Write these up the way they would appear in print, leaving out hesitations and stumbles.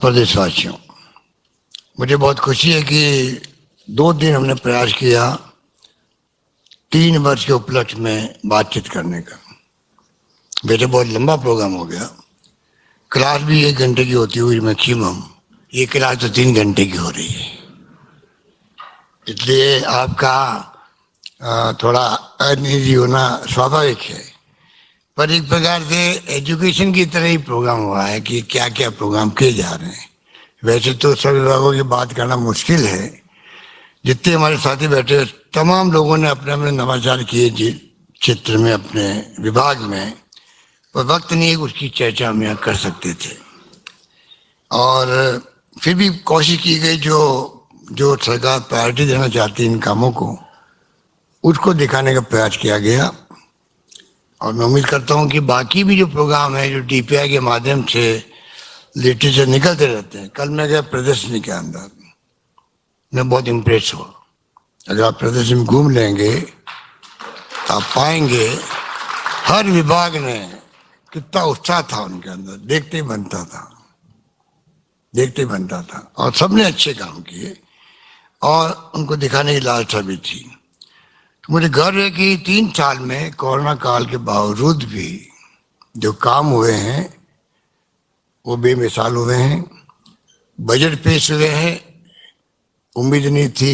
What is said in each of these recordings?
प्रदेशवासियों, मुझे बहुत खुशी है कि 2 दिन हमने प्रयास किया 3 वर्ष के उपलक्ष्य में बातचीत करने का। वैसे बहुत लंबा प्रोग्राम हो गया। क्लास भी 1 घंटे की होती हुई मैक्सिमम, ये क्लास तो 3 घंटे की हो रही है। इसलिए आपका थोड़ा अनिजी होना स्वाभाविक है, पर एक प्रकार से एजुकेशन की तरह ही प्रोग्राम हुआ है कि क्या क्या प्रोग्राम किए जा रहे हैं। वैसे तो सब विभागों की बात करना मुश्किल है। जितने हमारे साथी बैठे हैं तमाम लोगों ने अपने अपने नवाचार किए क्षेत्र में, अपने विभाग में, पर वक्त नहीं है उसकी चर्चा हम यहाँ कर सकते थे। और फिर भी कोशिश की गई जो सरकार प्रायोरिटी देना चाहती है इन कामों को, उसको दिखाने का प्रयास किया गया। और मैं उम्मीद करता हूँ कि बाकी भी जो प्रोग्राम है, जो DPI के माध्यम से लिटरेचर निकलते रहते हैं। कल मैं गया प्रदर्शनी के अंदर, मैं बहुत इम्प्रेस हुआ। अगर आप प्रदर्शनी में घूम लेंगे आप पाएंगे हर विभाग ने कितना उत्साह था उनके अंदर, देखते ही बनता था और सबने अच्छे काम किए और उनको दिखाने की लालसा भी थी। तो मुझे गर्व है कि 3 साल में कोरोना काल के बावजूद भी जो काम हुए हैं वो बेमिसाल हुए हैं। बजट पेश हुए हैं, उम्मीद नहीं थी,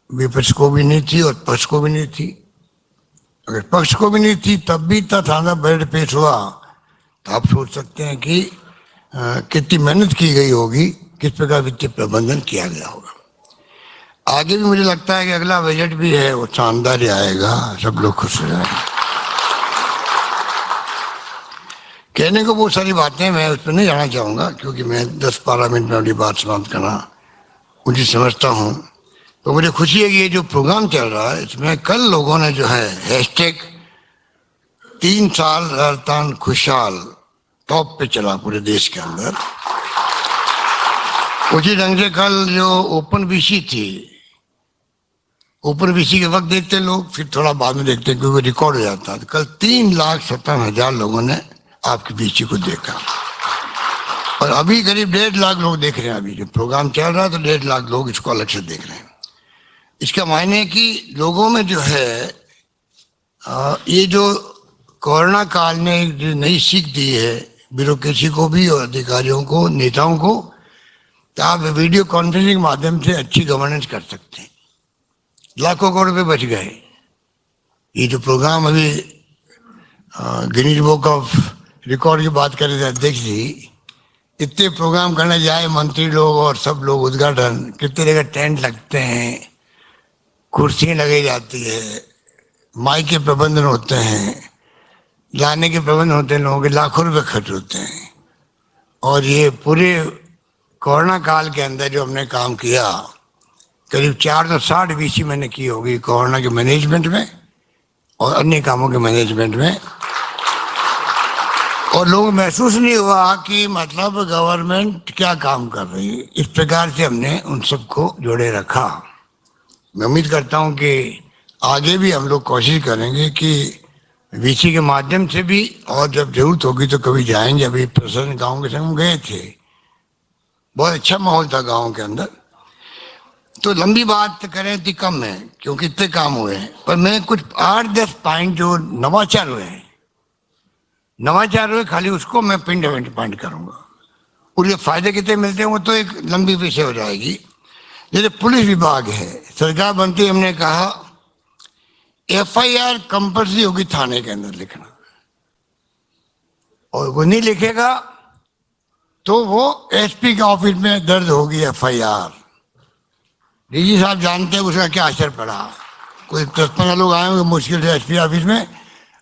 विपक्ष को भी नहीं थी और पक्ष को भी नहीं थी। अगर पक्ष को भी नहीं थी तब भी इतना थाना बजट पेश हुआ, तो आप सोच सकते हैं कि कितनी मेहनत की गई होगी, किस प्रकार वित्तीय प्रबंधन किया गया होगा। आगे भी मुझे लगता है कि अगला बजट भी है वो शानदार ही आएगा, सब लोग खुश हो जाएंगे। कहने को बहुत सारी बातें, मैं उस पर नहीं जाना चाहूँगा क्योंकि मैं 10-12 मिनट में अपनी बात समाप्त करना मुझे समझता हूँ। तो मुझे खुशी है कि ये जो प्रोग्राम चल रहा है इसमें कल लोगों ने जो है #3 साल राजस्थान खुशहाल टॉप पे चला पूरे देश के अंदर। उसी ढंग से कल जो ओपन VC थी, ओपन VC के वक्त देखते लोग, फिर थोड़ा बाद में देखते क्योंकि रिकॉर्ड हो जाता है। कल 3,57,000 लोगों ने आपके VC को देखा और अभी करीब 1.5 लाख लोग देख रहे हैं। अभी जो प्रोग्राम चल रहा है तो 1.5 लाख लोग इसको अलग से देख रहे हैं। इसका मायने है कि लोगों में जो है ये जो कोरोना काल ने जो नई सीख दी है ब्यूरोक्रेसी को भी और अधिकारियों को, नेताओं को, तो आप वीडियो कॉन्फ्रेंसिंग के माध्यम से अच्छी गवर्नेंस कर सकते हैं। लाखों करोड़ रुपए बच गए। ये जो प्रोग्राम अभी गिनीज बुक ऑफ रिकॉर्ड की बात कर रहे थे अध्यक्ष जी, इतने प्रोग्राम करने जाए मंत्री लोग और सब लोग, उद्घाटन कितने जगह टेंट लगते हैं, कुर्सियाँ लगाई जाती है, माइक के प्रबंधन होते हैं, लाने के प्रबंध होते हैं, लोगों के लाखों रुपए खर्च होते हैं। और ये पूरे कोरोना काल के अंदर जो हमने काम किया, करीब 460 VC मैंने की होगी कोरोना के मैनेजमेंट में और अन्य कामों के मैनेजमेंट में। और लोग महसूस नहीं हुआ कि मतलब गवर्नमेंट क्या काम कर रही है। इस प्रकार से हमने उन सबको जोड़े रखा। मैं उम्मीद करता हूं कि आगे भी हम लोग कोशिश करेंगे कि VC के माध्यम से भी, और जब जरूरत होगी तो कभी जाएंगे। अभी प्रसन्न गाँव के संग गए थे, बहुत अच्छा माहौल था गाँव के अंदर। तो लंबी बात करें तो कम है क्योंकि इतने काम हुए हैं, पर मैं कुछ 8-10 पॉइंट जो नवाचार हुए खाली उसको मैं पॉइंट करूंगा। उसके फायदे कितने मिलते हैं वो तो एक लंबी विषय हो जाएगी। जैसे पुलिस विभाग है, सरकार बनती हमने कहा FIR कंपल्सरी होगी थाने के अंदर लिखना, और वो नहीं लिखेगा तो वो SP के ऑफिस में दर्ज होगी FIR। DG साहब जानते हैं उसका क्या असर पड़ा। कोई 10-15 लोग आए होंगे मुश्किल से SP ऑफिस में,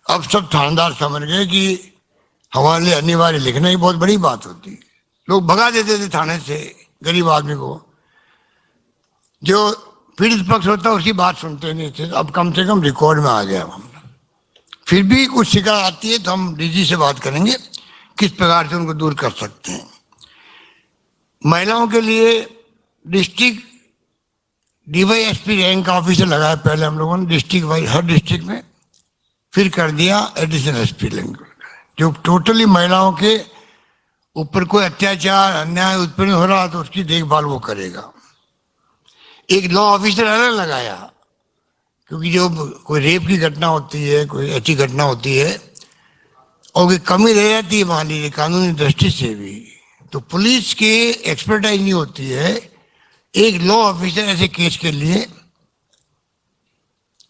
अब सब थानेदार समझ गए कि हमारे लिए अनिवार्य लिखना ही बहुत बड़ी बात होती है। लोग भगा देते थे थाने से गरीब आदमी को, जो पीड़ित पक्ष होता है उसकी बात सुनते नहीं थे। अब कम से कम रिकॉर्ड में आ गया हम। फिर भी कुछ शिकायत आती है तो हम DG से बात करेंगे किस प्रकार से उनको दूर कर सकते हैं। महिलाओं के लिए डिस्ट्रिक्ट DYSP रैंक का ऑफिसर लगाया पहले हम लोगों ने डिस्ट्रिक्ट वाइज, हर डिस्ट्रिक्ट में, फिर कर दिया एडिशनल SP रैंक, जो टोटली महिलाओं के ऊपर कोई अत्याचार अन्याय उत्पन्न हो रहा तो उसकी देखभाल वो करेगा। एक लॉ ऑफिसर अलग लगाया, क्योंकि जो कोई रेप की घटना होती है, कोई ऐसी घटना होती है और कोई कमी रह जाती है मान लीजिए कानूनी दृष्टि से भी, तो पुलिस की एक्सपर्टाइज नहीं होती है। एक लॉ ऑफिसर ऐसे केस के लिए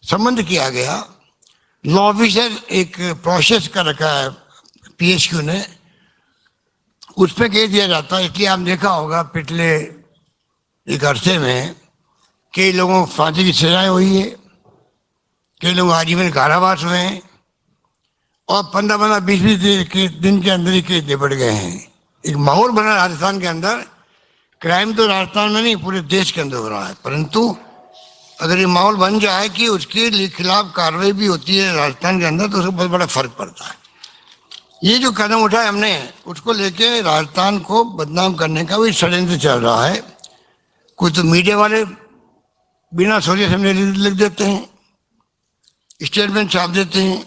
संबंध किया गया। लॉ ऑफिसर एक प्रोसेस कर रखा है पीएचक्यू ने, उस पर केस दिया जाता है। इसलिए आपने देखा होगा पिछले एक अरसे में कई लोगों को फांसी की सजाएं हुई है, कई लोग आजीवन कारावास हुए हैं और 15-15, 20-20 दिन के अंदर ही केस निपट गए हैं। एक माहौल बना राजस्थान के अंदर। क्राइम तो राजस्थान में नहीं पूरे देश के अंदर हो रहा है, परंतु अगर ये माहौल बन जाए कि उसके खिलाफ कार्रवाई भी होती है राजस्थान के अंदर, तो उसको बहुत बड़ा फर्क पड़ता है। ये जो कदम उठाया हमने, उसको लेके राजस्थान को बदनाम करने का भी षड्यंत्र चल रहा है। कुछ तो मीडिया वाले बिना सोचे समझे लिख देते हैं, स्टेटमेंट छाप देते हैं।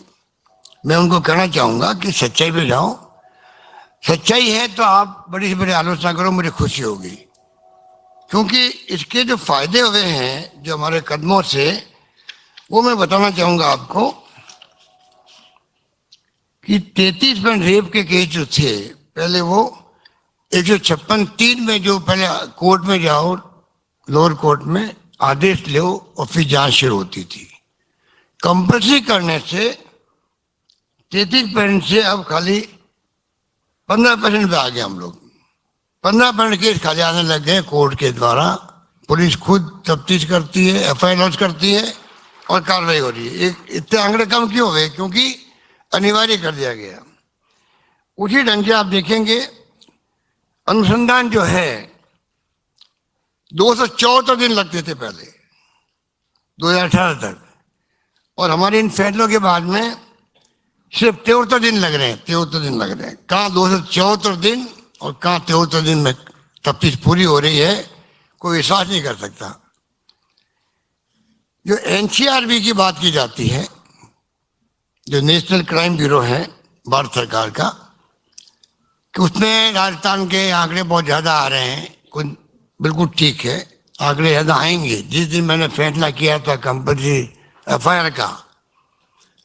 मैं उनको कहना चाहूँगा कि सच्चाई पे जाओ। सच्चाई है तो आप बड़ी से बड़ी आलोचना करो, मुझे खुशी होगी, क्योंकि इसके जो फायदे हुए हैं जो हमारे कदमों से, वो मैं बताना चाहूँगा आपको कि 33% रेप के केस जो थे पहले, वो 156(3) में जो पहले कोर्ट में जाओ, लोअर कोर्ट में आदेश लो और फिर जांच शुरू होती थी। कंपल्सरी करने से 33% से अब खाली 15% पे आ गए हम लोग। 15% केस खाली आने लग गए कोर्ट के द्वारा। पुलिस खुद तफ्तीश करती है, एफआईआर लॉन्च करती है और कार्रवाई हो रही है। इतने आंकड़े कम क्यों हुए? क्योंकि अनिवार्य कर दिया गया। उसी ढंग से आप देखेंगे अनुसंधान जो है 274 दिन लगते थे पहले 2018 तक, और हमारे इन फैसलों के बाद में सिर्फ 73 दिन लग रहे हैं। 73 दिन लग रहे हैं। कहाँ 274 दिन और कहाँ 73 दिन में तफ्तीश पूरी हो रही है, कोई विश्वास नहीं कर सकता। जो एनसीआरबी की बात की जाती है, जो नेशनल क्राइम ब्यूरो है भारत सरकार का, कि उसमें राजस्थान के आंकड़े बहुत ज़्यादा आ रहे हैं। कुछ बिल्कुल ठीक है, आंकड़े ज़्यादा आएंगे। जिस दिन मैंने फैसला किया था कंपल्सरी एफआईआर का,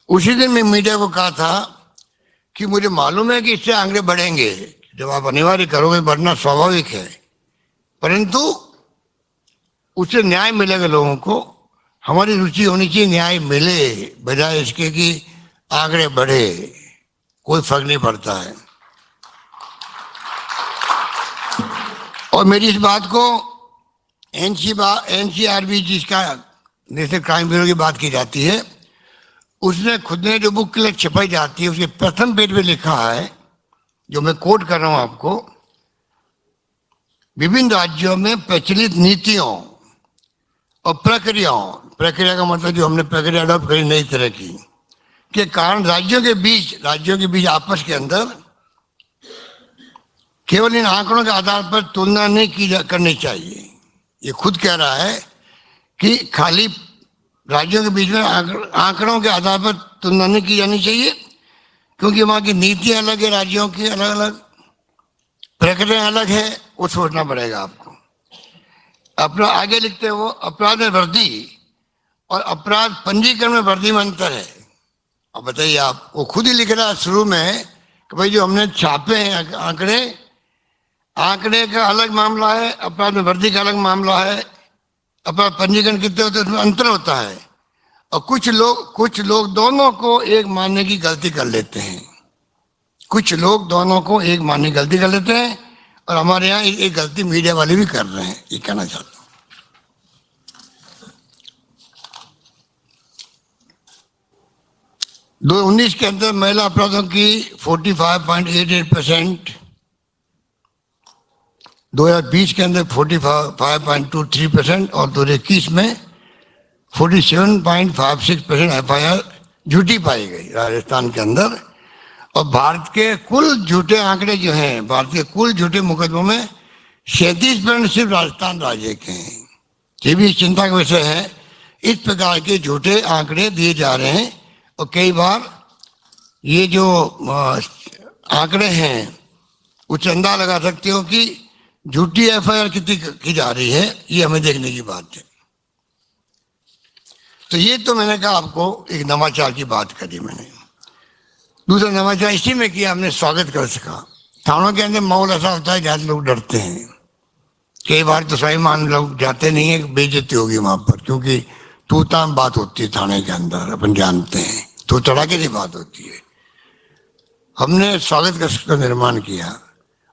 उसी दिन मैं मीडिया को कहा था कि मुझे मालूम है कि इससे आंकड़े बढ़ेंगे, जब आप अनिवार्य करोगे बढ़ना स्वाभाविक है, परंतु उससे न्याय मिलेगा लोगों को। हमारी रुचि होनी चाहिए न्याय मिले, बजाय इसके कि आंकड़े बढ़े। कोई फर्क नहीं पड़ता है। और मेरी इस बात को एनसीआरबी जिसका नेशनल क्राइम ब्यूरो की बात की जाती है, उसने खुद ने जो बुक छपाई जाती है उसके प्रथम पेज पे लिखा है, जो मैं कोट कर रहा हूं आपको, विभिन्न राज्यों में प्रचलित नीतियों और प्रक्रियाओं, प्रक्रिया का मतलब जो हमने प्रक्रिया अडॉप्ट करी नई तरह की, के कारण राज्यों के बीच आपस के अंदर केवल इन आंकड़ों के आधार पर तुलना नहीं करनी चाहिए। ये खुद कह रहा है कि खाली राज्यों के बीच में आंकड़ों के आधार पर तुलना नहीं की जानी चाहिए, क्योंकि वहाँ की नीतियाँ अलग है, राज्यों की अलग अलग प्रक्रिया अलग है। वो सोचना पड़ेगा आपको। अपना आगे लिखते हैं वो, अपराध में वृद्धि और अपराध पंजीकरण में वृद्धि में अंतर है। अब बताइए आप, वो खुद ही लिख रहा है शुरू में कि भाई जो हमने छापे हैं आंकड़े का अलग मामला है, अपराध में वृद्धि का अलग मामला है, अपराध पंजीकरण कितने होते हैं उसमें अंतर होता है। और कुछ लोग दोनों को एक मानने की गलती कर लेते हैं। कुछ लोग दोनों को एक मानने की गलती कर लेते हैं, और हमारे यहाँ एक गलती मीडिया वाले भी कर रहे हैं। ये कहना चाहता हूँ। 2019 के अंदर महिला अपराधों की 45.88%, 2020 के अंदर 45.23% और 2021 में 47.56% एफआईआर झूठी पाई गई राजस्थान के अंदर। और भारत के कुल झूठे आंकड़े जो हैं, भारत के कुल झूठे मुकदमों में 37% सिर्फ राजस्थान राज्य के हैं। ये भी चिंता का विषय है। इस प्रकार के झूठे आंकड़े दिए जा रहे हैं, और कई बार ये जो आंकड़े हैं उससे अंदाजा लगा सकते हो कि झूठी एफआईआर कितनी की जा रही है, ये हमें देखने की बात है। तो ये तो मैंने कहा आपको एक नवाचार की बात करी मैंने। दूसरा नवाचार इसी में किया हमने स्वागत कर सका। थानों के अंदर माहौल ऐसा होता है जहाँ लोग डरते हैं, कई बार तो स्वाभिमान लोग जाते नहीं है, बेइज्जती होगी वहां पर, क्योंकि तू ताम बात होती है थाने के अंदर, अपन जानते हैं, तो तड़ाके की बात होती है। हमने स्वागत कक्ष का निर्माण किया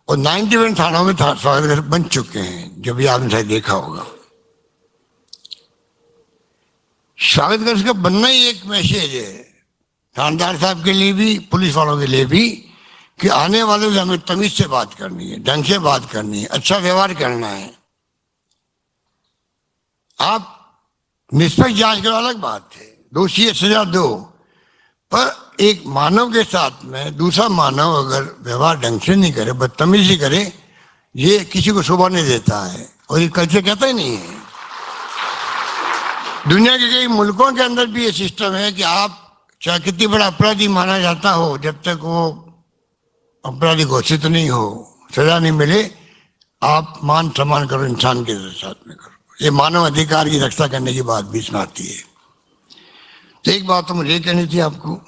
और 91 थानों में स्वागत कक्ष बन चुके हैं, जो भी आपने शायद देखा होगा। स्वागत कक्ष का बनना ही एक मैसेज है थानेदार साहब के लिए भी, पुलिस वालों के लिए भी, कि आने वाले से हमें तमीज से बात करनी है, ढंग से बात करनी है, अच्छा व्यवहार करना है। आप निष्पक्ष जांच करो अलग बात है, दोषी है सजा दो, पर एक मानव के साथ में दूसरा मानव अगर व्यवहार ढंग से नहीं करे, बदतमीजी करे, ये किसी को शोभा नहीं देता है और ये कल्चर कहता ही नहीं है। दुनिया के कई मुल्कों के अंदर भी ये सिस्टम है कि आप चाहे कितनी बड़ा अपराधी माना जाता हो, जब तक वो अपराधी घोषित नहीं हो, सजा नहीं मिले, आप मान सम्मान करो, इंसान के साथ में करो। ये मानव अधिकार की रक्षा करने की बात भी इसमें आती है। तो एक बात तो मुझे कहनी थी आपको,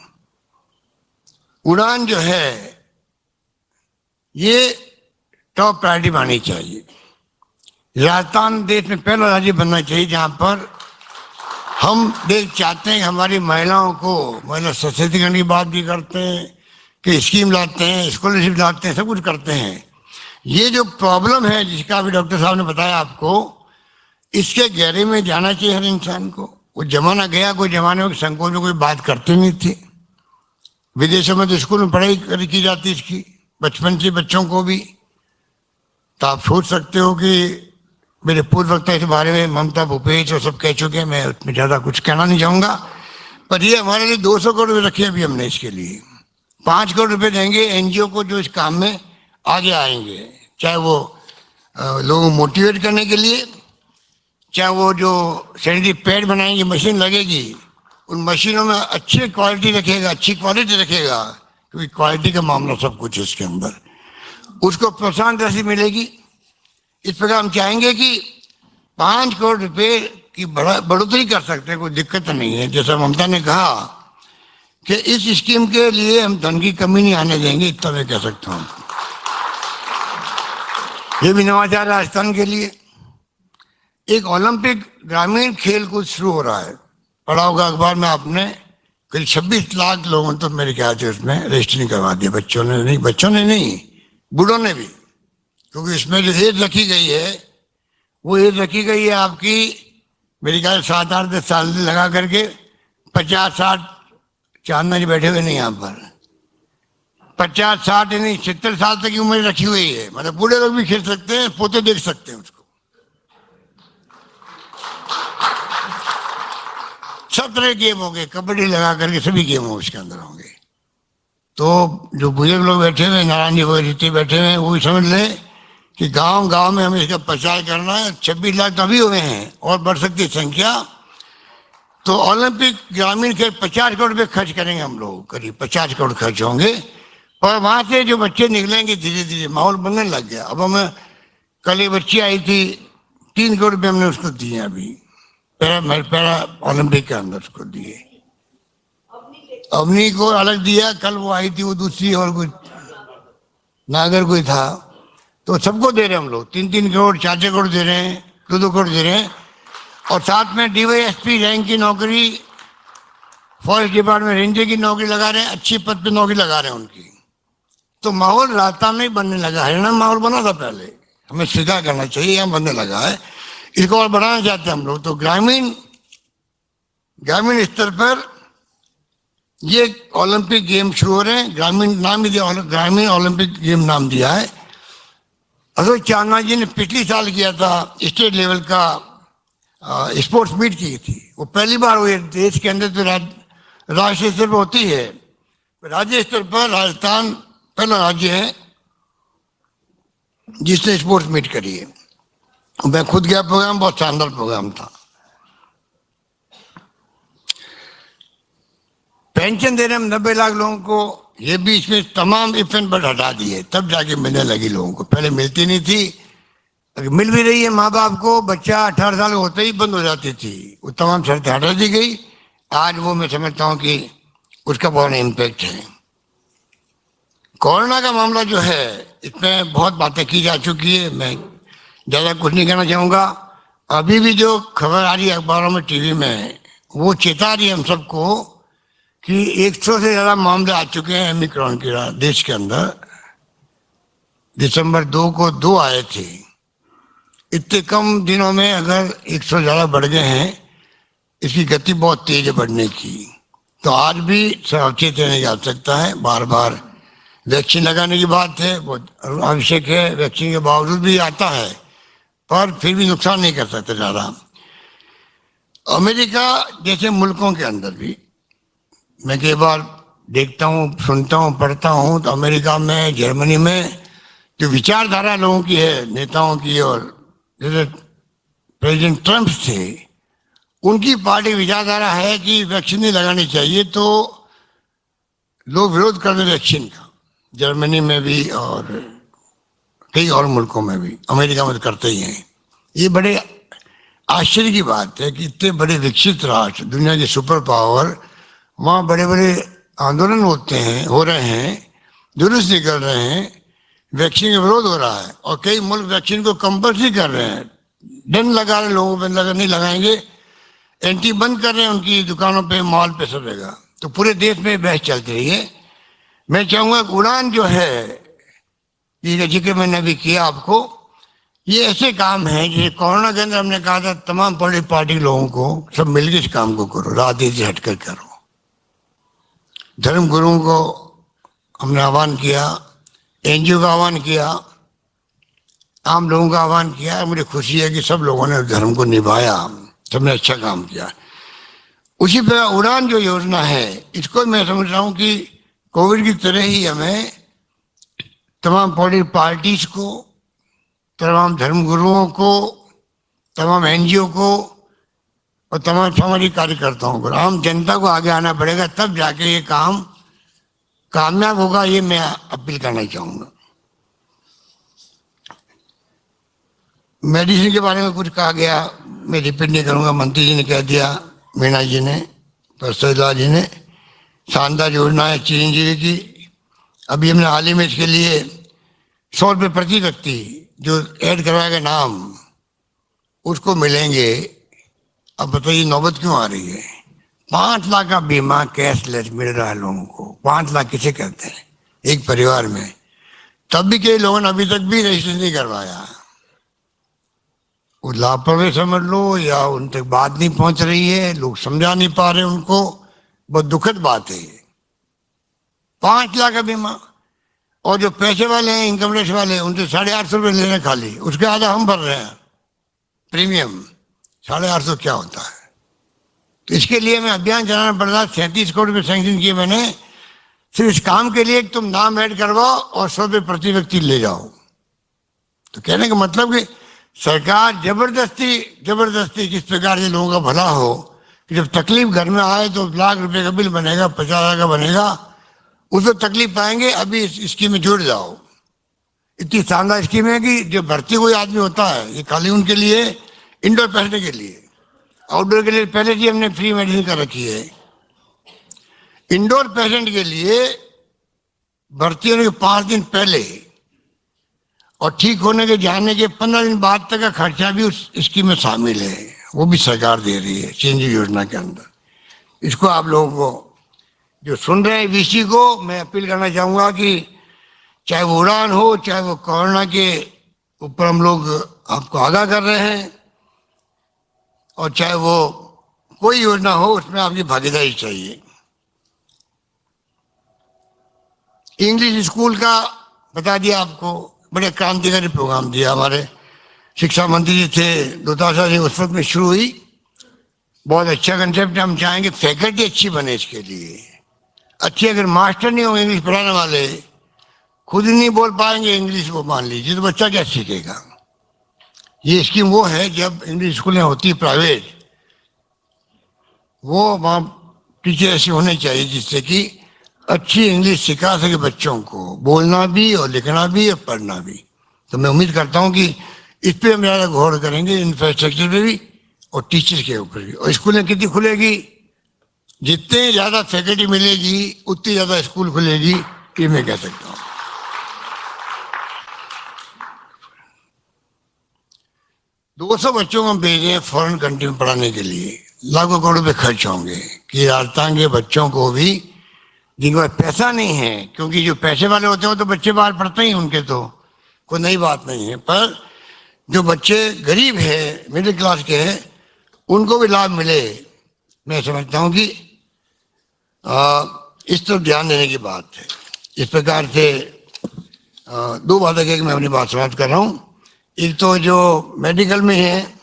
उड़ान जो है ये टॉप प्रायोरिटी मानी चाहिए। राजस्थान देश में पहला राज्य बनना चाहिए जहां पर हम देख चाहते हैं हमारी महिलाओं को, महिला सशक्तिकरण की बात भी करते हैं कि स्कीम लाते हैं, स्कॉलरशिप लाते हैं, सब कुछ करते हैं। ये जो प्रॉब्लम है जिसका अभी डॉक्टर साहब ने बताया आपको, इसके गहरे में जाना चाहिए हर इंसान को। वो जमाना गया, कोई जमाने में संकोच में कोई बात करते नहीं थे। विदेशों में तो स्कूल में पढ़ाई की जाती इसकी, बचपन से बच्चों को भी। तो आप सोच सकते हो कि मेरे पूर्व वक्ता इस बारे में ममता भूपेश और सब कह चुके हैं, मैं उसमें ज़्यादा कुछ कहना नहीं चाहूँगा। पर ये हमारे लिए 200 करोड़ रुपये रखे अभी हमने इसके लिए। 5 करोड़ रुपये देंगे एनजीओ को जो इस काम में आगे आएंगे, चाहे वो लोगों को मोटिवेट करने के लिए, चाहे वो जो सैनिटरी पैड बनाएंगे, मशीन लगेगी, उन मशीनों में अच्छी क्वालिटी रखेगा, अच्छी क्वालिटी रखेगा, क्योंकि क्वालिटी का मामला सब कुछ है इसके अंदर। उसको प्रोत्साहन राशि मिलेगी। इस प्रकार हम चाहेंगे कि 5 करोड़ रुपए की बढ़ोतरी कर सकते हैं, कोई दिक्कत नहीं है। जैसा ममता ने कहा कि इस स्कीम के लिए हम धन की कमी नहीं आने देंगे, इतना मैं कह सकता हूँ। ये भी नवाचार राजस्थान के लिए। एक ओलंपिक ग्रामीण खेल कूद शुरू हो रहा है, पढ़ा होगा अखबार में आपने, करीब 26 लाख लोगों तो मेरे ख्याल से उसमें रजिस्ट्रेशन करवा दिया। बच्चों ने नहीं, बूढ़ों ने भी, क्योंकि इसमें जो एज रखी गई है वो एज रखी गई है आपकी मेरे ख्याल 7-8-10 साल लगा करके। 50-60 चांदना जी बैठे हुए नहीं यहाँ पर, 50-60 नहीं 70 साल तक की उम्र रखी हुई है। मतलब बूढ़े लोग भी खेल सकते हैं, पोते देख सकते हैं उसको। सब तरह गेम होंगे, कबड्डी लगा करके सभी गेम हो उसके अंदर होंगे। तो जो बुजुर्ग लोग बैठे हुए, नारायण जी वगैरह जितने बैठे हुए हैं, वो भी समझ लें कि गांव में हमें इसका प्रचार करना है। 26 लाख तो अभी हुए हैं और बढ़ सकती है संख्या। तो ओलंपिक ग्रामीण के 50 करोड़ रुपये खर्च करेंगे हम लोग, करीब 50 करोड़ खर्च होंगे। पर वहाँ से जो बच्चे निकलेंगे धीरे धीरे माहौल बनने लग गया। अब हमें कल एक बच्ची आई थी, 3 करोड़ रुपये हमने उसको दिए, अभी पैरा ओलंपिक के अंदर उसको दिए। अवनी को अलग दिया, कल वो आई थी वो दूसरी, और कुछ नागर कोई था, तो सबको दे रहे हैं हम लोग। 3-3 करोड़ 4-4 करोड़ दे रहे हैं, 2-2 करोड़ दे रहे हैं। और साथ में डीवाईएसपी रैंक की नौकरी, फॉरेस्ट डिपार्टमेंट रेंजर की नौकरी लगा रहे हैं, अच्छी पद पे नौकरी लगा रहे हैं उनकी। तो माहौल राजस्थान में बनने लगा। हरियाणा में माहौल बना था पहले, हमें स्वीकार करना चाहिए, यहाँ बनने लगा है। इसको और बढ़ाना चाहते हैं हम लोग। तो ग्रामीण स्तर पर ये ओलंपिक गेम शुरू हो रहे हैं। ग्रामीण नाम ही दिया, ग्रामीण ओलंपिक गेम नाम दिया है। अशोक चांदना जी ने पिछले साल किया था, स्टेट लेवल का स्पोर्ट्स मीट की थी। वो पहली बार हुई देश के अंदर, तो राष्ट्रीय स्तर पर होती है, राज्य स्तर पर राजस्थान पहला राज्य है जिसने स्पोर्ट्स मीट करी है। मैं खुद गया, प्रोग्राम बहुत शानदार प्रोग्राम था। पेंशन दे रहे हम 90 लाख लोगों को, ये बीच में तमाम इफ एंड बट हटा दिए, तब जाके मिलने लगी लोगों को, पहले मिलती नहीं थी। अगर मिल भी रही है माँ बाप को, बच्चा 18 साल होते ही बंद हो जाती थी, वो तमाम शर्तें हटा दी गई। आज वो मैं समझता हूँ कि उसका बहुत इम्पैक्ट है। कोरोना का मामला जो है, इसमें बहुत बातें की जा चुकी है, मैं ज़्यादा कुछ नहीं कहना चाहूँगा। अभी भी जो खबर आ रही है अखबारों में, टीवी में, वो चेता रही है हम सबको कि 100 से ज़्यादा मामले आ चुके हैं ओमिक्रॉन के देश के अंदर। दिसंबर 2 को 2 आए थे। इतने कम दिनों में अगर 100 ज़्यादा बढ़ गए हैं, इसकी गति बहुत तेज है बढ़ने की। तो आज भी सावचेत रहने की आवश्यकता है। बार बार वैक्सीन लगाने की बात है, बहुत आवश्यक है। वैक्सीन के बावजूद भी आता है, पर फिर भी नुकसान नहीं कर सकते ज़्यादा। अमेरिका जैसे मुल्कों के अंदर भी मैं कई बार देखता हूँ, सुनता हूँ, पढ़ता हूँ, तो अमेरिका में, जर्मनी में जो विचारधारा लोगों की है, नेताओं की, और जैसे प्रेसिडेंट ट्रंप थे, उनकी पार्टी विचारधारा है कि वैक्सीन नहीं लगानी चाहिए, तो लोग विरोध कर रहे वैक्सीन का। जर्मनी में भी और कई और मुल्कों में भी, अमेरिका में तो करते ही हैं। ये बड़े आश्चर्य की बात है कि इतने बड़े विकसित राष्ट्र, दुनिया के सुपर पावर, वहाँ बड़े बड़े आंदोलन होते हैं, हो रहे हैं, जुलूस निकल रहे हैं, वैक्सीन का विरोध हो रहा है, और कई मुल्क वैक्सीन को कंपल्सरी कर रहे हैं, डन लगा रहे हैं लोगों पर, लगा नहीं लगाएंगे, एंटी बंद कर रहे हैं उनकी दुकानों पे, मॉल पे, सब जगह। तो पूरे देश में बहस चलती रही है। मैं चाहूँगा उड़ान जो है, ये जिक्र मैंने अभी किया आपको, ये ऐसे काम है जैसे कोरोना के अंदर हमने कहा था तमाम पॉलिटिकल पार्टी लोगों को सब मिलकर इस काम को करो, राजनीति से हटकर करो। धर्म गुरुओं को हमने आह्वान किया, एनजीओ का आह्वान किया, आम लोगों का आह्वान किया। मुझे खुशी है कि सब लोगों ने धर्म को निभाया, सबने अच्छा काम किया। उसी तरह उड़ान जो योजना है, इसको मैं समझ रहा हूँ कि कोविड की तरह ही हमें तमाम पॉलिटिकल पार्टीज को, तमाम धर्मगुरुओं को, तमाम एनजीओ को और तमाम सामाजिक कार्यकर्ताओं को, आम जनता को आगे आना पड़ेगा, तब जाके ये काम कामयाब होगा। ये मैं अपील करना चाहूँगा। मेडिसिन के बारे में कुछ कहा गया, मैं रिपीट नहीं करूँगा, मंत्री जी ने कह दिया, मीणा जी ने, प्रसाद जी ने। शानदार योजना है चिरंजीवी की। अभी हमने हाल ही में इसके लिए 100 रुपये प्रति व्यक्ति जो ऐड करवाएगा नाम, उसको मिलेंगे। अब बताइए नौबत क्यों आ रही है? 5 लाख का बीमा कैशलेस मिल रहा है लोगों को। 5 लाख किसे कहते हैं एक परिवार में? तब भी कई लोगों ने अभी तक भी रजिस्टर नहीं करवाया। वो लापरवाही समझ लो या उन तक बात नहीं पहुंच रही है, लोग समझा नहीं पा रहे उनको। बहुत दुखद बात है ये। 5 लाख का बीमा, और जो पैसे वाले हैं, इनकम टैक्स वाले, उनसे 850 रुपये ले रहे हैं खाली, उसके आधा हम भर रहे हैं प्रीमियम। 850 क्या होता है? तो इसके लिए मैं अभियान चलाना पड़ रहा। 37 करोड़ रुपये सैंक्शन किए मैंने सिर्फ इस काम के लिए। तुम नाम ऐड करवाओ और 100 रुपये प्रति व्यक्ति ले जाओ। तो कहने का मतलब कि सरकार जबरदस्ती किस प्रकार से लोगों का भला हो कि जब तकलीफ घर में आए तो लाख रुपए का बिल बनेगा, 50,000 का बनेगा, उसमें तकलीफ पाएंगे, अभी इस स्कीम में जुड़ जाओ। इतनी शानदार स्कीम है कि जो भर्ती कोई आदमी होता है, ये खाली उनके लिए, इंडोर पेशेंट के लिए। आउटडोर के लिए पहले ही हमने फ्री मेडिसिन कर रखी है। इंडोर पेशेंट के लिए भर्ती होने के 5 दिन पहले और ठीक होने के जाने के 15 दिन बाद तक का खर्चा भी उस स्कीम में शामिल है। वो भी सरकार दे रही है चिरंजीवी योजना के अंदर। इसको आप लोगों को जो सुन रहे हैं वीसी को मैं अपील करना चाहूँगा कि चाहे वो उड़ान हो, चाहे वो कोरोना के ऊपर हम लोग आपको आगाह कर रहे हैं, और चाहे वो कोई योजना हो, उसमें आपकी भागीदारी चाहिए। इंग्लिश स्कूल का बता दिया आपको, बड़े क्रांतिकारी प्रोग्राम दिया। हमारे शिक्षा मंत्री जी थे दुताशा जी, उस वक्त में शुरू हुई। बहुत अच्छा कंसेप्ट है। हम चाहेंगे फैकल्टी अच्छी बने इसके लिए अच्छी। अगर मास्टर नहीं होंगे इंग्लिश पढ़ाने वाले, खुद ही नहीं बोल पाएंगे इंग्लिश को, मान लीजिए, तो बच्चा क्या सीखेगा? ये स्कीम वो है, जब इंग्लिश स्कूलें होती प्राइवेट, वो वहाँ टीचर ऐसे होने चाहिए जिससे कि अच्छी इंग्लिश सिखा सके बच्चों को, बोलना भी और लिखना भी और पढ़ना भी। तो मैं उम्मीद करता हूँ कि इस पे हम ज़्यादा गौर करेंगे, इंफ्रास्ट्रक्चर पे भी और टीचर के ऊपर भी। और स्कूलें कितनी खुलेगी, जितने ज़्यादा फैकल्टी मिलेगी उतनी ज़्यादा स्कूल खुलेगी, ये मैं कह सकता हूँ। 200 बच्चों को हम भेज रहे हैं फॉरेन कंट्री में पढ़ाने के लिए, लाखों करोड़ रुपए खर्च होंगे कि राजस्थान के बच्चों को भी, जिनके पास पैसा नहीं है, क्योंकि जो पैसे वाले होते हैं तो बच्चे बाहर पढ़ते ही, उनके तो कोई नई बात नहीं है, पर जो बच्चे गरीब है, मिडिल क्लास के हैं, उनको भी लाभ मिले। मैं समझता हूँ कि इस तरफ ध्यान देने की बात है। इस प्रकार से दो बातें कह के मैं अपनी बात समाप्त कर रहा हूँ। एक तो जो मेडिकल में है,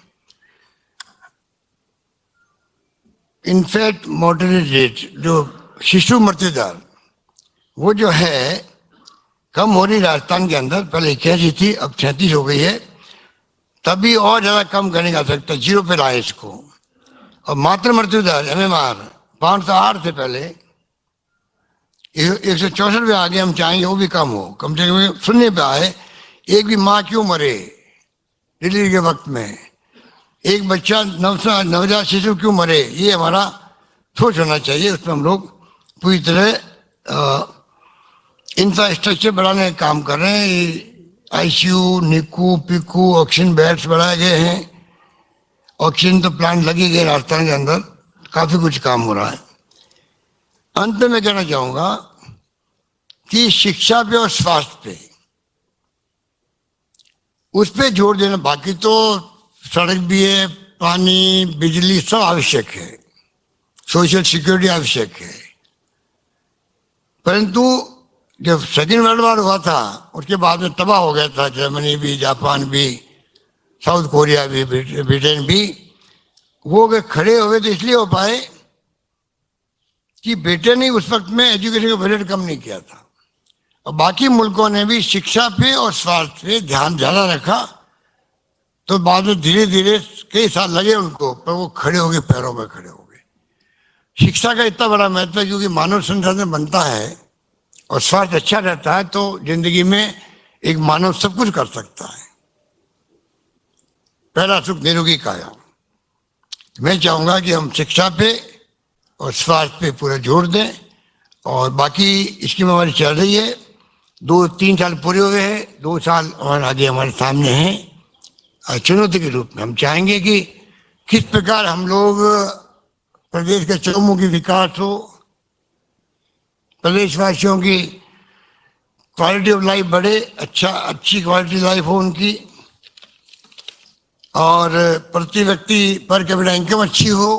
इनफैक्ट मोर्टेलिटी रेट, जो शिशु मृत्यु दर, वो जो है कम हो रही राजस्थान के अंदर। पहले 81 थी, अब 37 हो गई है। तभी और ज़्यादा कम करने का सकता है, 0 पे लाए इसको। और मातृ मृत्यु दर MMR 508 से पहले 164 पे आगे हम चाहेंगे वो भी कम हो, कम से कम 0 पे आए। एक भी माँ क्यों मरे डिलीवरी के वक्त में, एक बच्चा नवजात शिशु क्यों मरे, ये हमारा सोच होना चाहिए। उसमें हम लोग पूरी तरह इंफ्रास्ट्रक्चर बढ़ाने का काम कर रहे हैं। ICU, निकू, पिकू, ऑक्सीजन बेड्स बढ़ाए गए हैं, ऑक्सीजन तो प्लांट लगे गए राजस्थान के अंदर, काफ़ी कुछ काम हो रहा है। अंत में मैं कहना चाहूँगा कि शिक्षा पे और स्वास्थ्य पे, उस पे जोर देना। बाकी तो सड़क भी है, पानी, बिजली सब आवश्यक है, सोशल सिक्योरिटी आवश्यक है, परंतु जब सेकेंड वर्ल्ड वॉर हुआ था उसके बाद में तबाह हो गया था, जर्मनी भी, जापान भी, साउथ कोरिया भी, ब्रिटेन भी। वो अगर खड़े हुए तो इसलिए हो पाए कि ब्रिटेन ने उस वक्त में एजुकेशन का बजट कम नहीं किया था, और बाकी मुल्कों ने भी शिक्षा पे और स्वास्थ्य पे ध्यान ज़्यादा रखा। तो बाद में धीरे धीरे कई साल लगे उनको, पर वो खड़े हो गए, पैरों पर खड़े हो गए। शिक्षा का इतना बड़ा महत्व है, क्योंकि मानव संसाधन बनता है और स्वास्थ्य अच्छा रहता है तो जिंदगी में एक मानव सब कुछ कर सकता है। पहला सुख निरोगी काया। मैं चाहूँगा कि हम शिक्षा पे और स्वास्थ्य पे पूरा जोर दें, और बाकी स्कीम हमारी चल रही है। 2-3 साल पूरे हुए हैं, 2 साल और आगे हमारे सामने हैं। चुनौती के रूप में हम चाहेंगे कि किस प्रकार हम लोग प्रदेश के चौमुखी विकास हो, प्रदेशवासियों की क्वालिटी ऑफ लाइफ बढ़े, अच्छी क्वालिटी लाइफ हो उनकी, और प्रति व्यक्ति पर कैपिटा इनकम अच्छी हो,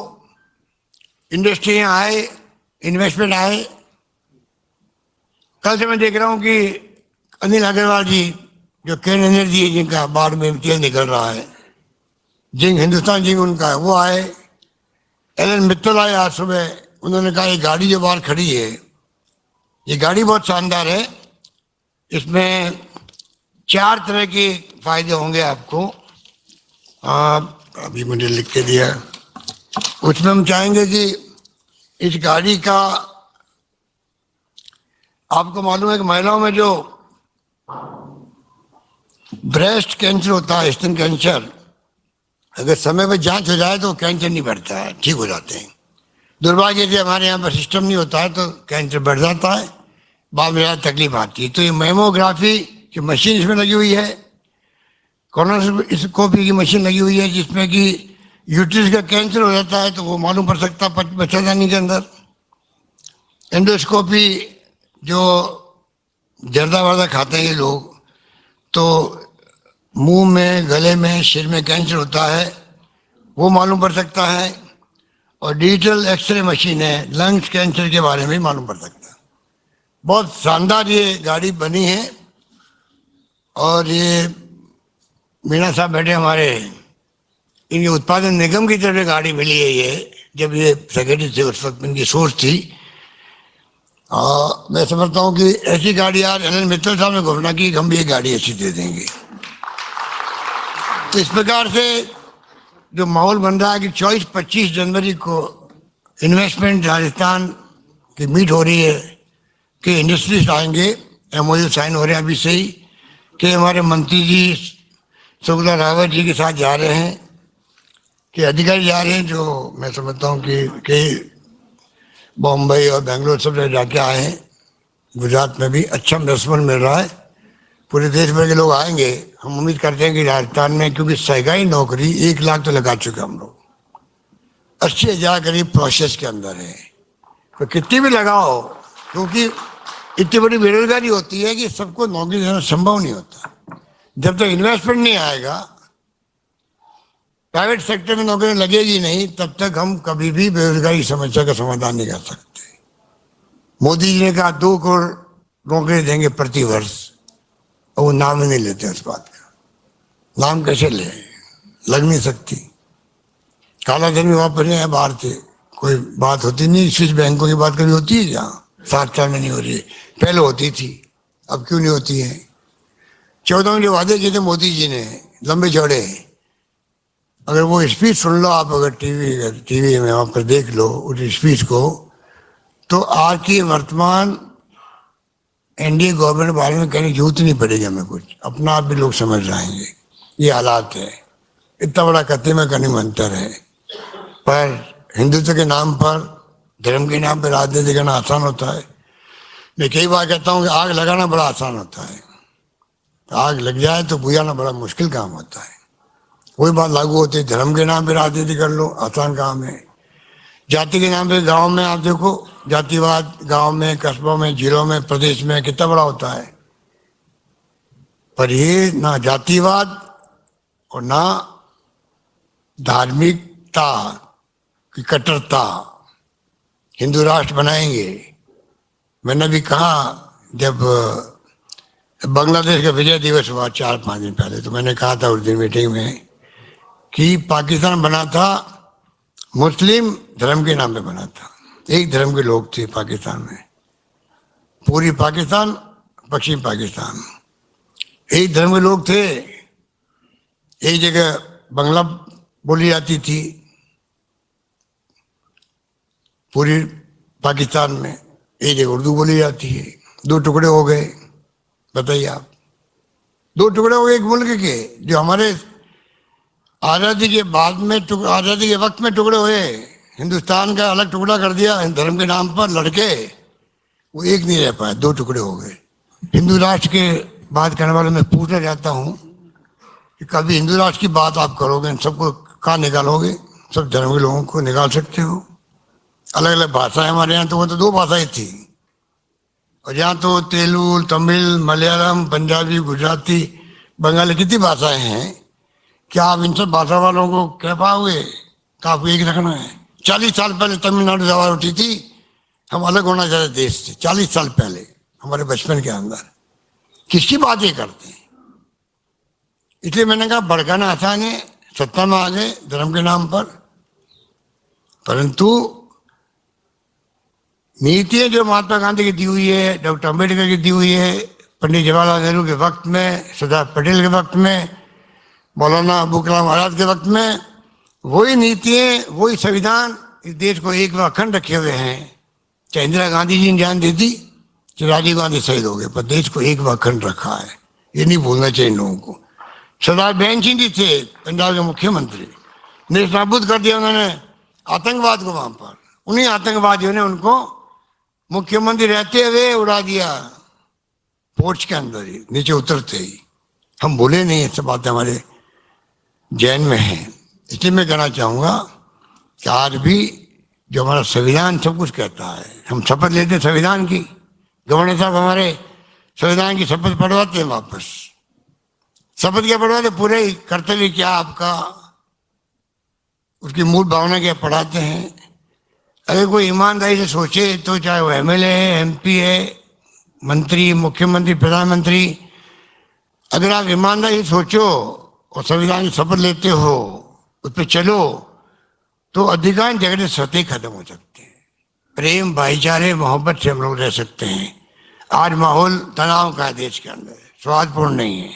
इंडस्ट्रियाँ आए, इन्वेस्टमेंट आए। कल से मैं देख रहा हूँ कि अनिल अग्रवाल जी, जो केन एनर्जी है, जिनका बाढ़ में तेल निकल रहा है, जिंक हिंदुस्तान जिंक उनका है, वो आए। एलन मित्तल आए आज सुबह, उन्होंने कहा ये गाड़ी जो बाहर खड़ी है, ये गाड़ी बहुत शानदार है, इसमें 4 तरह के फायदे होंगे आपको। अभी मुझे लिख के दिया, उसमें हम चाहेंगे कि इस गाड़ी का, आपको मालूम है कि महिलाओं में जो ब्रेस्ट कैंसर होता है, स्तन कैंसर, अगर समय पर जांच हो जाए तो कैंसर नहीं बढ़ता है, ठीक हो जाते हैं। दुर्भाग्य से हमारे यहाँ पर सिस्टम नहीं होता है तो कैंसर बढ़ जाता है, बाद में ज़्यादा तकलीफ आती है। तो ये मेमोग्राफी की मशीन इसमें लगी हुई है, कोलोनोस्कोपी की मशीन लगी हुई है, जिसमें कि यूट्रस का कैंसर हो जाता है तो वो मालूम पड़ सकता है बच्चादानी के अंदर। एंडोस्कोपी, जो जर्दा वर्दा खाते हैं ये लोग, तो मुंह में, गले में, सिर में कैंसर होता है, वो मालूम पड़ सकता है। और डिजिटल एक्सरे मशीन है, लंग्स कैंसर के बारे में मालूम पड़ सकता है। बहुत शानदार ये गाड़ी बनी है, और ये मीना साहब बैठे हमारे, इनके उत्पादन निगम की तरफ से गाड़ी मिली है ये, जब ये सेक्रेटरी थे उस वक्त इनकी सोच थी। मैं समझता हूँ कि ऐसी गाड़ी यार एलन मित्तल साहब ने घोषणा की कि हम भी ये गाड़ी ऐसी दे देंगे। तो इस प्रकार से जो माहौल बन रहा है कि 24-25 जनवरी को इन्वेस्टमेंट राजस्थान की मीट हो रही है, कि इंडस्ट्रीज आएंगे, एमओयू साइन हो रहे हैं अभी से ही, कि हमारे मंत्री जी शुक्ला रावत जी के साथ जा रहे हैं, कि अधिकारी जा रहे हैं, जो मैं समझता हूँ कि कई बॉम्बई और बेंगलोर सब जगह जाके आए हैं। गुजरात में भी अच्छा इन्वेस्टमेंट मिल रहा है, पूरे देश भर के लोग आएंगे। हम उम्मीद करते हैं कि राजस्थान में, क्योंकि सरकारी नौकरी 1 लाख तो लगा चुके हम लोग, 80,000 करीब प्रोसेस के अंदर है, तो कितनी भी लगाओ, क्योंकि इतनी बड़ी बेरोजगारी होती है कि सबको नौकरी देना संभव नहीं होता। जब तक इन्वेस्टमेंट नहीं आएगा, प्राइवेट सेक्टर में नौकरी लगेगी नहीं, तब तक हम कभी भी बेरोजगारी समस्या का समाधान नहीं कर सकते। मोदी जी ने कहा 2 करोड़ नौकरी देंगे प्रति वर्ष, और वो नाम ही नहीं लेते उस बात का। नाम कैसे ले, लग नहीं सकती। काला धन भी वापस नहीं है बाहर से, कोई बात होती नहीं। स्विस बैंकों की बात कभी होती है जहाँ 7 साल में नहीं हो रही है, पहले होती थी, अब क्यों नहीं होती है। 14 में जो वादे किए थे मोदी जी ने, लंबे चौड़े, अगर वो स्पीच सुन लो आप, अगर टीवी में वहाँ पर देख लो उस स्पीच को, तो आज की वर्तमान एनडीए गवर्नमेंट बारे में कहने की जरूरत नहीं पड़ेगी हमें कुछ, अपना आप भी लोग समझ जाएंगे ये हालात है। इतना बड़ा कत्ते में करने में अंतर है, पर हिंदुत्व के नाम पर, धर्म के नाम पर राजनीति करना आसान होता है। मैं कई बार कहता हूँ कि आग लगाना बड़ा आसान होता है, आग लग जाए तो बुझाना बड़ा मुश्किल काम होता है। वही बात लागू होती है, धर्म के नाम पर राजनीति कर लो, आसान काम है। जाति के नाम पे गांव में आप देखो, जातिवाद गांव में, कस्बों में, जिलों में, प्रदेश में कितना बड़ा होता है। पर ये ना जातिवाद और ना धार्मिकता की कट्टरता, हिंदू राष्ट्र बनाएंगे। मैंने भी कहा, जब बांग्लादेश का विजय दिवस हुआ 4-5 दिन पहले, तो मैंने कहा था उस दिन मीटिंग में कि पाकिस्तान बना था मुस्लिम धर्म के नाम पे बना था। एक धर्म के लोग थे पाकिस्तान में, पूरी पाकिस्तान, पश्चिम पाकिस्तान, एक धर्म के लोग थे। एक जगह बांग्ला बोली जाती थी पूरी पाकिस्तान में, एक जगह उर्दू बोली जाती है। 2 टुकड़े हो गए, बताइए आप, 2 टुकड़े हो गए एक मुल्क के, जो हमारे आज़ादी के बाद में, आज़ादी के वक्त में टुकड़े हुए। हिंदुस्तान का अलग टुकड़ा कर दिया धर्म के नाम पर, लड़के वो एक नहीं रह पाए, 2 टुकड़े हो गए। हिंदू राष्ट्र के बात करने वालों में पूछना चाहता हूँ कि कभी हिंदू राष्ट्र की बात आप करोगे, सबको कहाँ निकालोगे? सब धर्म के लोगों को निकाल सकते हो। अलग अलग भाषाएं हमारे यहाँ, तो वो तो 2 भाषाएं थी, और यहाँ तो तेलुगु, तमिल, मलयालम, पंजाबी, गुजराती, बंगाली, कितनी भाषाएं हैं। क्या आप इन सब भाषा वालों को कह पाओगे कि आपको एक रखना है? 40 साल पहले तमिलनाडु सवाल उठी थी, हम अलग होना चाहते देश से, 40 साल पहले हमारे बचपन के अंदर। किसकी बात ये करते हैं? इसलिए मैंने कहा भड़काना आसान है, सत्ता में आ गए धर्म के नाम पर, परंतु नीतियां जो महात्मा गांधी की दी हुई है, डॉक्टर अम्बेडकर की दी हुई है, पंडित जवाहरलाल नेहरू के वक्त में, सरदार पटेल के वक्त में, मौलाना अबू कलाम आजाद के वक्त में, वही नीतियां, वही संविधान इस देश को एक व अखंड रखे हुए हैं। चाहे इंदिरा गांधी जी ने जान दे दी, चाहे राजीव गांधी शहीद हो गए, पर देश को एक व अखंड रखा है। ये नहीं भूलना चाहिए लोगों को। सरदार बेन सिंह जी थे पंजाब के मुख्यमंत्री, नेस्तनाबूद कर दिया उन्होंने आतंकवाद को वहां पर। उन्हीं आतंकवादियों ने उनको मुख्यमंत्री रहते हुए उड़ा दिया, पोर्च के अंदर ही, नीचे उतरते ही। हम भूले नहीं, ये सब बातें हमारे जैन में है। इसलिए मैं कहना चाहूँगा कि आज भी जो हमारा संविधान सब कुछ कहता है, हम शपथ लेते हैं संविधान की, गवर्नर साहब हमारे संविधान की शपथ पढ़वाते हैं वापस। शपथ क्या पढ़वाते? पूरे कर्तव्य क्या आपका, उसकी मूल भावना क्या पढ़ाते हैं। अगर कोई ईमानदारी से सोचे तो चाहे वो एमएलए है, एमपी है, मंत्री, मुख्यमंत्री, प्रधानमंत्री, अगर आप ईमानदारी से सोचो और संविधान की शपथ लेते हो, उस पर चलो, तो अधिकांश झगड़े स्वतः खत्म हो सकते हैं। प्रेम, भाईचारे, मोहब्बत से हम लोग रह सकते हैं। आज माहौल तनाव का है देश के अंदर, स्वादपूर्ण नहीं है,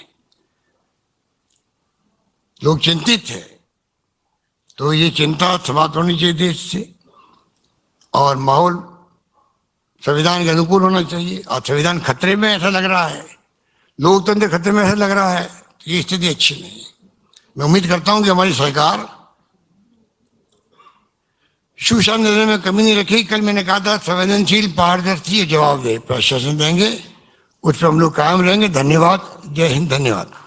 लोग चिंतित है। तो ये चिंता समाप्त होनी चाहिए देश से, और माहौल संविधान के अनुकूल होना चाहिए। और संविधान खतरे में ऐसा लग रहा है, लोकतंत्र खतरे में ऐसा लग रहा है, तो ये स्थिति अच्छी नहीं है। मैं उम्मीद करता हूं कि हमारी सरकार सुशासन देने में कमी नहीं रखेगी। कल मैंने कहा था संवेदनशील, पारदर्शी जवाब दे प्रशासन देंगे, उस पर हम लोग कायम रहेंगे। धन्यवाद। जय हिंद। धन्यवाद।